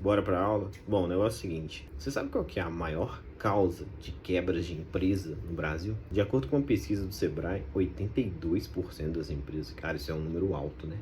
Bora pra aula? Bom, o negócio é o seguinte, você sabe qual que é a maior causa de quebras de empresa no Brasil? De acordo com uma pesquisa do Sebrae, 82% das empresas, cara, isso é um número alto, né?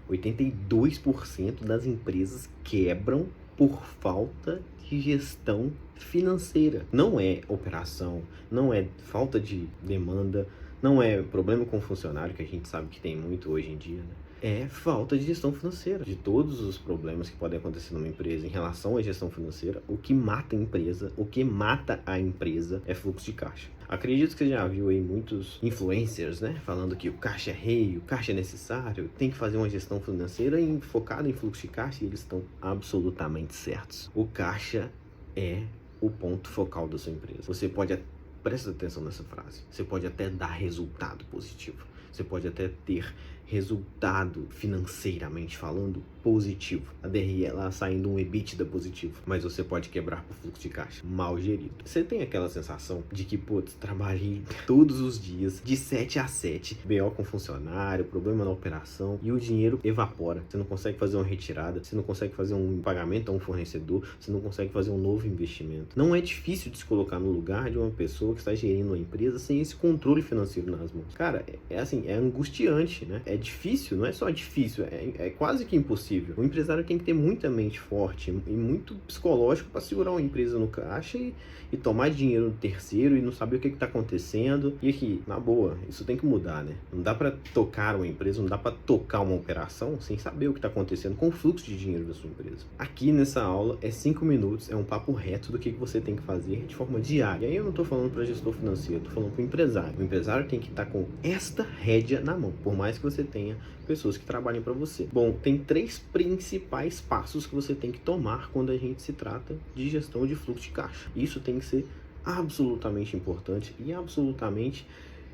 82% das empresas quebram por falta de gestão financeira. Não é operação, não é falta de demanda, não é problema com funcionário, que a gente sabe que tem muito hoje em dia, né? É falta de gestão financeira. De todos os problemas que podem acontecer numa empresa em relação à gestão financeira, o que mata a empresa, o que mata a empresa é fluxo de caixa. Acredito que você já viu aí muitos influencers, né, falando que o caixa é rei, o caixa é necessário, tem que fazer uma gestão financeira focada em fluxo de caixa, e eles estão absolutamente certos. O caixa é o ponto focal da sua empresa. Você pode, presta atenção nessa frase, você pode até dar resultado positivo, você pode até ter resultado financeiramente falando positivo, a DRE lá saindo um EBITDA positivo, mas você pode quebrar por fluxo de caixa mal gerido. Você tem aquela sensação de que, putz, trabalhei todos os dias de 7 a 7, BO com funcionário, problema na operação, e o dinheiro evapora. Você não consegue fazer uma retirada, você não consegue fazer um pagamento a um fornecedor, você não consegue fazer um novo investimento. Não é difícil de se colocar no lugar de uma pessoa que está gerindo uma empresa sem esse controle financeiro nas mãos. Cara, é assim, é angustiante, né? É difícil, não é só difícil, é quase que impossível. O empresário tem que ter muita mente forte e muito psicológico para segurar uma empresa no caixa e tomar dinheiro do terceiro e não saber o que está acontecendo. E aqui, na boa, isso tem que mudar, né? Não dá para tocar uma empresa, não dá para tocar uma operação sem saber o que está acontecendo com o fluxo de dinheiro da sua empresa. Aqui nessa aula é 5 minutos, é um papo reto do que você tem que fazer de forma diária. E aí eu não estou falando para gestor financeiro, estou falando para o empresário. O empresário tem que estar com esta rédea na mão, por mais que você tenha pessoas que trabalhem para você. Bom, tem 3 principais passos que você tem que tomar quando a gente se trata de gestão de fluxo de caixa. Isso tem que ser absolutamente importante e absolutamente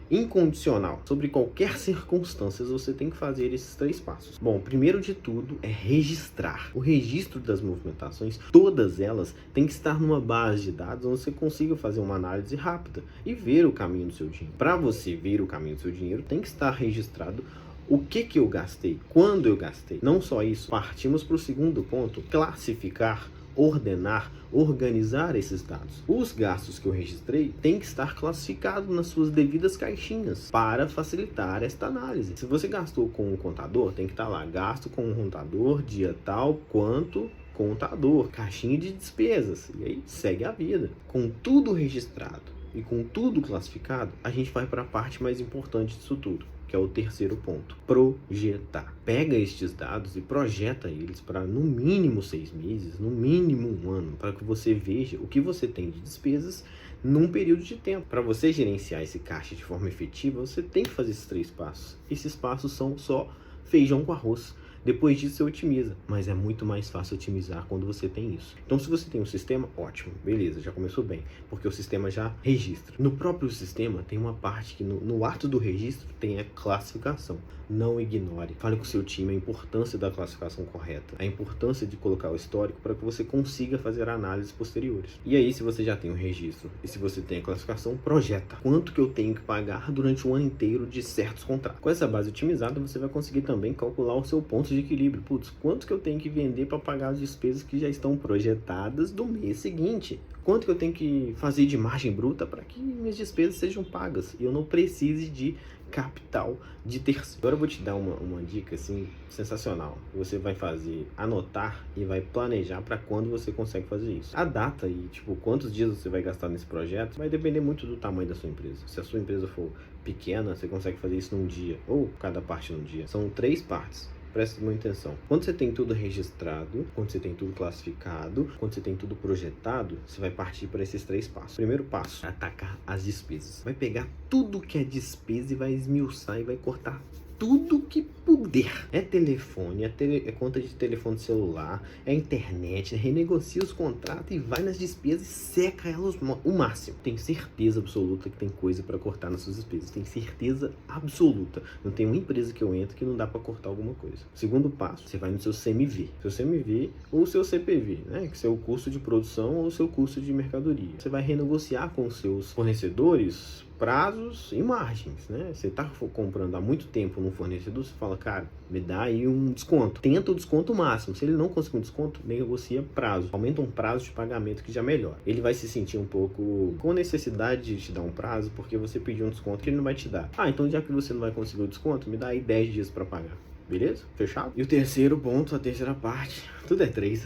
incondicional. Sobre qualquer circunstância, você tem que fazer esses 3 passos. Bom, primeiro de tudo é registrar. O registro das movimentações, todas elas, tem que estar numa base de dados onde você consiga fazer uma análise rápida e ver o caminho do seu dinheiro. Para você ver o caminho do seu dinheiro, tem que estar registrado o que eu gastei, quando eu gastei. Não só isso, partimos para o segundo ponto, classificar, ordenar, organizar esses dados. Os gastos que eu registrei têm que estar classificados nas suas devidas caixinhas para facilitar esta análise. Se você gastou com um contador, tem que estar lá, gasto com um contador, dia tal, quanto contador, caixinha de despesas, e aí segue a vida. Com tudo registrado e com tudo classificado, a gente vai para a parte mais importante disso tudo, que é o terceiro ponto, projetar. Pega estes dados e projeta eles para no mínimo 6 meses, no mínimo 1 ano, para que você veja o que você tem de despesas num período de tempo. Para você gerenciar esse caixa de forma efetiva, você tem que fazer esses 3 passos. Esses passos são só feijão com arroz. Depois disso você otimiza, mas é muito mais fácil otimizar quando você tem isso. Então se você tem um sistema, ótimo, beleza, já começou bem, porque o sistema já registra. No próprio sistema tem uma parte que no ato do registro tem a classificação. Não ignore, fale com o seu time a importância da classificação correta, a importância de colocar o histórico para que você consiga fazer análises posteriores. E aí, se você já tem o registro e se você tem a classificação, projeta quanto que eu tenho que pagar durante o ano inteiro de certos contratos. Com essa base otimizada, você vai conseguir também calcular o seu ponto de equilíbrio. Putz, quanto que eu tenho que vender para pagar as despesas que já estão projetadas do mês seguinte? Quanto que eu tenho que fazer de margem bruta para que minhas despesas sejam pagas e eu não precise de capital de terceiro? Agora eu vou te dar uma dica assim sensacional. Você vai fazer, anotar e vai planejar para quando você consegue fazer isso. A data e tipo quantos dias você vai gastar nesse projeto vai depender muito do tamanho da sua empresa. Se a sua empresa for pequena, você consegue fazer isso num dia ou cada parte num dia. São 3 partes. Presta muita atenção. Quando você tem tudo registrado, quando você tem tudo classificado, quando você tem tudo projetado, você vai partir para esses 3 passos. Primeiro passo, atacar as despesas. Vai pegar tudo que é despesa e vai esmiuçar e vai cortar tudo que puder. É telefone, é conta de telefone celular, é internet, renegocia os contratos e vai nas despesas e seca elas o máximo. Tem certeza absoluta que tem coisa para cortar nas suas despesas. Tem certeza absoluta. Não tem uma empresa que eu entro que não dá para cortar alguma coisa. Segundo passo, você vai no seu CMV. Seu CMV ou seu CPV, né? Que é o custo de produção ou o seu custo de mercadoria. Você vai renegociar com os seus fornecedores prazos e margens, né? Você está comprando há muito tempo num fornecedor, você fala, cara, me dá aí um desconto. Tenta o desconto máximo. Se ele não conseguir um desconto, negocia prazo. Aumenta um prazo de pagamento que já melhora. Ele vai se sentir um pouco com necessidade de te dar um prazo, porque você pediu um desconto que ele não vai te dar. Ah, então já que você não vai conseguir o desconto, me dá aí 10 dias para pagar. Beleza? Fechado? E o terceiro ponto, a terceira parte, tudo é 3.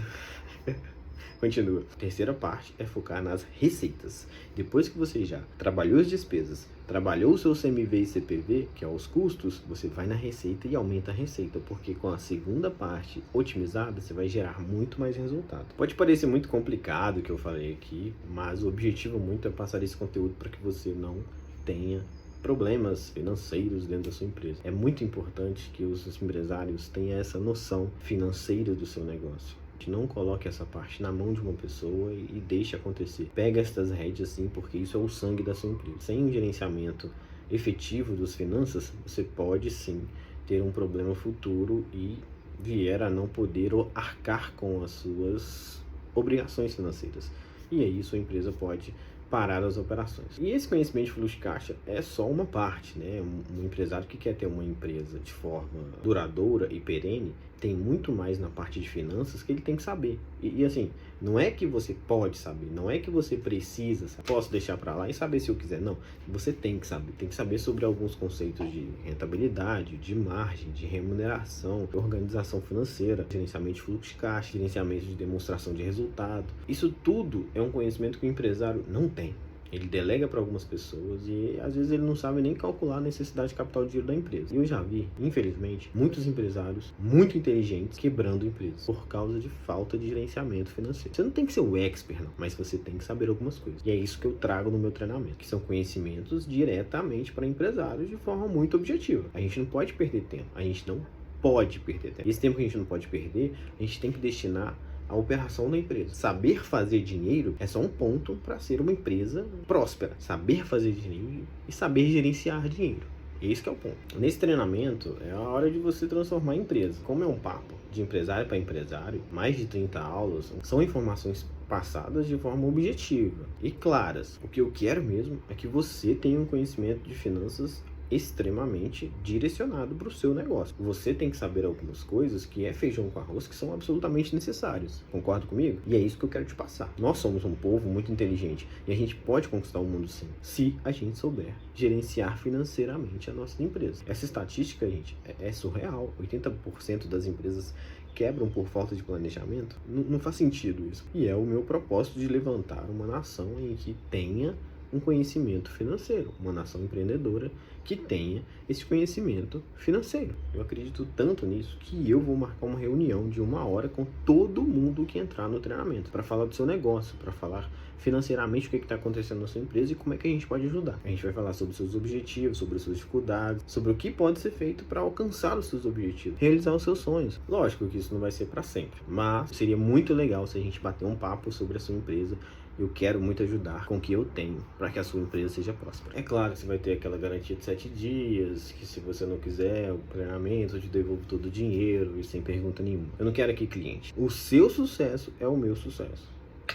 Continua. A terceira parte é focar nas receitas. Depois que você já trabalhou as despesas, trabalhou o seu CMV e CPV, que é os custos, você vai na receita e aumenta a receita, porque com a segunda parte otimizada, você vai gerar muito mais resultado. Pode parecer muito complicado o que eu falei aqui, mas o objetivo muito é passar esse conteúdo para que você não tenha problemas financeiros dentro da sua empresa. É muito importante que os empresários tenham essa noção financeira do seu negócio. Não coloque essa parte na mão de uma pessoa e deixe acontecer. Pega estas rédeas sim, porque isso é o sangue da sua empresa. Sem um gerenciamento efetivo das finanças, você pode sim ter um problema futuro e vier a não poder arcar com as suas obrigações financeiras. E aí sua empresa pode parar as operações. E esse conhecimento de fluxo de caixa é só uma parte, né? Um empresário que quer ter uma empresa de forma duradoura e perene tem muito mais na parte de finanças que ele tem que saber. E assim, não é que você pode saber, não é que você precisa saber. Posso deixar para lá e saber se eu quiser. Não, você tem que saber sobre alguns conceitos de rentabilidade, de margem, de remuneração, de organização financeira, gerenciamento de fluxo de caixa, gerenciamento de demonstração de resultado. Isso tudo é um conhecimento que o empresário não tem. Ele delega para algumas pessoas e às vezes ele não sabe nem calcular a necessidade de capital de giro da empresa. E eu já vi, infelizmente, muitos empresários muito inteligentes quebrando empresas por causa de falta de gerenciamento financeiro. Você não tem que ser o expert, não, mas você tem que saber algumas coisas. E é isso que eu trago no meu treinamento, que são conhecimentos diretamente para empresários de forma muito objetiva. A gente não pode perder tempo, a gente não pode perder tempo. Esse tempo que a gente não pode perder, a gente tem que destinar a operação da empresa. Saber fazer dinheiro é só um ponto para ser uma empresa próspera. Saber fazer dinheiro e saber gerenciar dinheiro. Esse que é o ponto. Nesse treinamento é a hora de você transformar a empresa. Como é um papo de empresário para empresário, mais de 30 aulas, são informações passadas de forma objetiva e claras. O que eu quero mesmo é que você tenha um conhecimento de finanças extremamente direcionado para o seu negócio. Você tem que saber algumas coisas que é feijão com arroz, que são absolutamente necessárias. Concorda comigo? E é isso que eu quero te passar. Nós somos um povo muito inteligente e a gente pode conquistar o mundo sim, se a gente souber gerenciar financeiramente a nossa empresa. Essa estatística, gente, é surreal. 80% das empresas quebram por falta de planejamento. Não faz sentido isso. E é o meu propósito de levantar uma nação em que tenha um conhecimento financeiro, uma nação empreendedora que tenha esse conhecimento financeiro. Eu acredito tanto nisso que eu vou marcar uma reunião de 1 hora com todo mundo que entrar no treinamento para falar do seu negócio, para falar financeiramente o que está acontecendo na sua empresa e como é que a gente pode ajudar. A gente vai falar sobre os seus objetivos, sobre as suas dificuldades, sobre o que pode ser feito para alcançar os seus objetivos, realizar os seus sonhos. Lógico que isso não vai ser para sempre, mas seria muito legal se a gente bater um papo sobre a sua empresa. Eu quero muito ajudar com o que eu tenho para que a sua empresa seja próspera. É claro que você vai ter aquela garantia de 7 dias, que se você não quiser o treinamento, eu te devolvo todo o dinheiro e sem pergunta nenhuma. Eu não quero aqui cliente. O seu sucesso é o meu sucesso.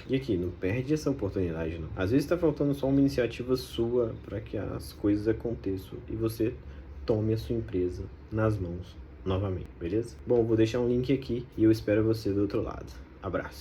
E aqui, não perde essa oportunidade não. Às vezes está faltando só uma iniciativa sua para que as coisas aconteçam e você tome a sua empresa nas mãos novamente, beleza? Bom, vou deixar um link aqui e eu espero você do outro lado. Abraço.